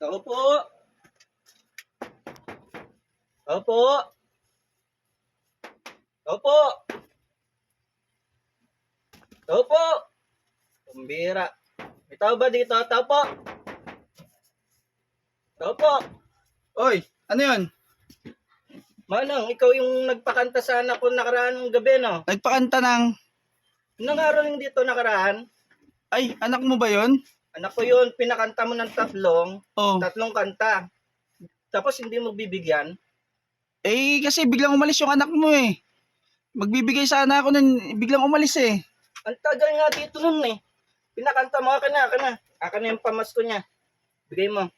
Tao po. Tao po. Tao po. Tao po. Kumbira. May tao ba dito? Tao po. Tao po. Oy, ano yun? Manang, ikaw yung nagpakanta sa anak ko nakaraan gabi, no? Nagpakanta ng... Nangaroling dito nakaraan. Ay, anak mo ba yun? Anak ko yun, pinakanta mo ng Oh. tatlong kanta. Tapos hindi mo bibigyan. Eh, kasi biglang umalis yung anak mo eh. Magbibigay sana ako nun, biglang umalis eh. Ang tagal nga dito nun eh. Pinakanta mo, akin na. Akin na yung pamasko niya. Bigay mo.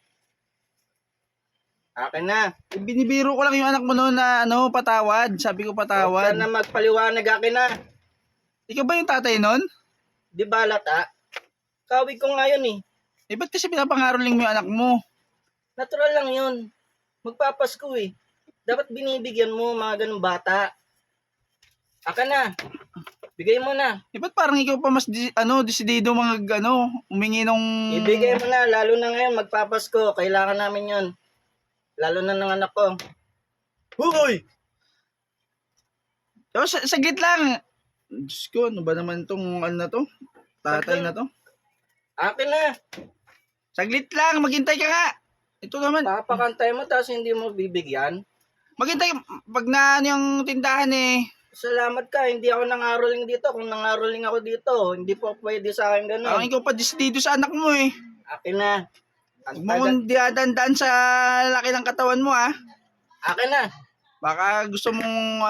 Akin na. Binibiro ko lang yung anak mo noon na patawad. Sabi ko Huwag patawad. ka na magpaliwanag, akin na. Ikaw ba yung tatay nun? Di ba lata? Kawig ko nga yun eh. Eh, ba't kasi pinapangaroling mo yung anak mo? Natural lang yun. Magpapasko eh. Dapat binibigyan mo mga ganung bata. Akin na. Bigay mo na. Eh, ba't parang ikaw pa mas desidido humingi nung... Ibigay mo na. Lalo na ngayon, magpapasko. Kailangan namin yun. Lalo na ng anak ko. Hugoy! Oh, saglit lang. Diyos ko, ano ba naman tong na to? Tatay na to? Akin na. Saglit lang, maghintay ka nga. Ito naman. Papakantay mo tapos hindi mo bibigyan. Maghintay, pag na yung tindahan eh. Salamat ka. Hindi ako nangaroling dito. Kung nangaroling ako dito, hindi po pwede sa akin ganun. Parang ikaw pa desidido sa anak mo eh. Akin na. Huwag mo kong diadandaan sa laki ng katawan mo ah. Akin na. Baka gusto mong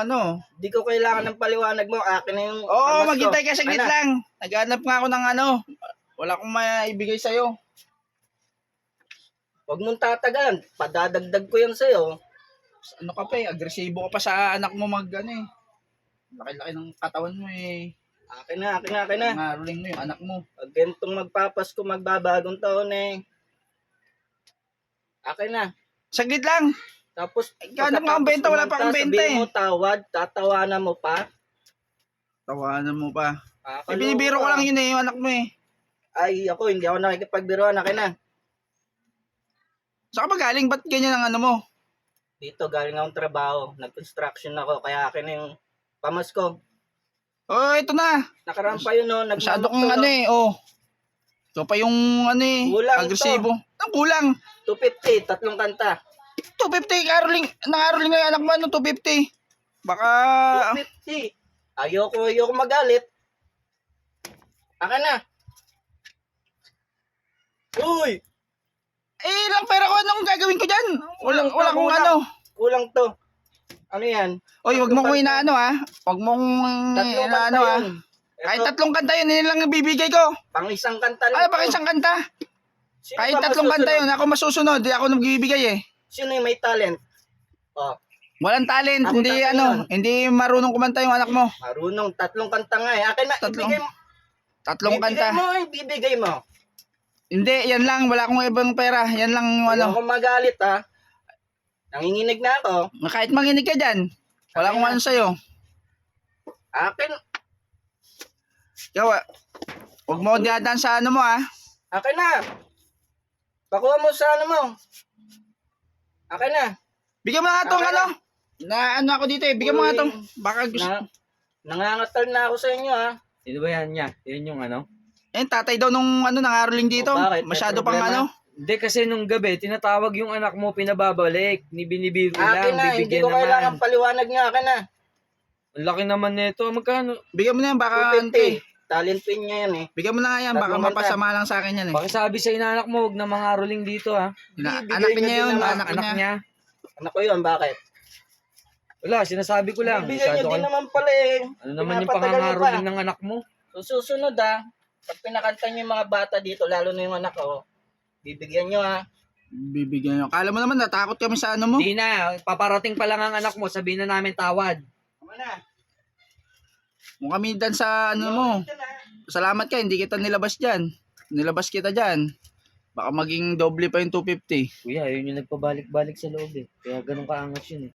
Hindi ko kailangan ng paliwanag mo. Akin na yung Oo, pamasko. maghintay ka saglit Akin na. lang. Naghanap nga ako ng wala akong maibigay sa'yo. Huwag mong tatagalan. Padadagdag ko yan sa'yo. Ano ka pa eh, agresibo ka pa sa anak mo eh. Laki-laki ng katawan mo eh. Akin na. Ngaruling mo yung anak mo. Pag gantong magpapasko, magbabagong taon eh. Akin na. Saglit lang. Tapos, Ganap nga ang benta, wala pa akong benta sabihin eh. mo tawad, tatawanan mo pa. Tawanan mo pa. Kakaloka. Ibinibiro ko lang yun eh, yung anak mo eh. Ay, ako, hindi ako nakikipagbiruan. Akin na. Saan ka ba galing? Ba't ganyan ang mo? Dito, galing akong trabaho. Nag-construction ako, kaya akin na yung pamasko. Oh, ito na. Nakaraan pa yun, no? Masyado kong Ito pa yung Kulang agresibo. Ang kulang. 250, tatlong kanta. 250, nangaroling na yung anak mo, 250. Baka... 250. Ayoko magalit. Akin na. Uy! Eh, ilang pera ko, anong gagawin ko dyan? Wala kong Kulang to. Ano yan? Oy, wag mo ko inaano Wag mong Tatlong kanta inaano yun. Kahit Eto, tatlong kanta yun, yun lang ibibigay ko. pang isang kanta lang. Ano, bakit isang kanta? Sino Kahit ba tatlong kanta masusunod? yun, ako masusunod. Di ako nagbibigay eh. Sino yung may talent? Oh, Walang talent, Ako hindi tatlo yun. hindi marunong kumanta yung anak mo. marunong. Tatlong kanta nga eh. Akin na, Tatlong ibigay mo. Tatlong kanta. Ibibigay mo. Hindi, yan lang. Wala akong ibang pera. Yan lang yung Ayoko magalit ha. Nanginginig na ako. Kahit manginig ka dyan. Wala akong ano sa'yo. Akin, Ikaw, huwag mo diadaan sa mo akin na. Pakuha mo sa ano mo. Akin na. Bigyan mo nga itong Okay na ako dito eh. Bigyan mo nga itong. Baka gusto. Nangangatal na ako sa inyo ha. Sino ba yan niya? Yan yung ano? Tatay daw nung nangaroling dito. O, bakit? May Masyado pang problema? Hindi kasi nung gabi, tinatawag yung anak mo, pinababalik. Binibiro Akin lang, na. Hindi bibigyan ko kailangan naman. paliwanag niya. Akin na. Ang laki naman nito. Magkano? Bigyan mo na yan. Baka 250. Talent pin niya yan eh. Bigyan mo na nga yan. Baka Tatlong kanta. mapasama lang sa akin yan eh. Pakisabi sa inanak mo, huwag na mangaroling dito ha. Bibigay Anak niya niya yun. din naman. Anak Anak niya. niya. Anak ko yun. Bakit? Wala, sinasabi ko lang. Bibigyan niya Masyado din ka. naman pala eh. Ano naman yung Pinapatagal niyo pangangaroling pa. ng anak mo? So, susunod pag pinakanta niyo yung mga bata dito, lalo na yung anak ko, bibigyan niyo ha. Bibigyan nyo. Kala mo naman natakot kami sa mo. Hindi na, paparating pa lang ang anak mo, sabihin na namin tawad. Tama na. Kung kami dan sa mo. Ito na. Salamat ka. Hindi kita nilabas dyan. Nilabas kita dyan. Baka maging doble pa yung 250. Kuya, yun yung nagpabalik-balik sa loob eh. Kaya ganun kaangas yun eh.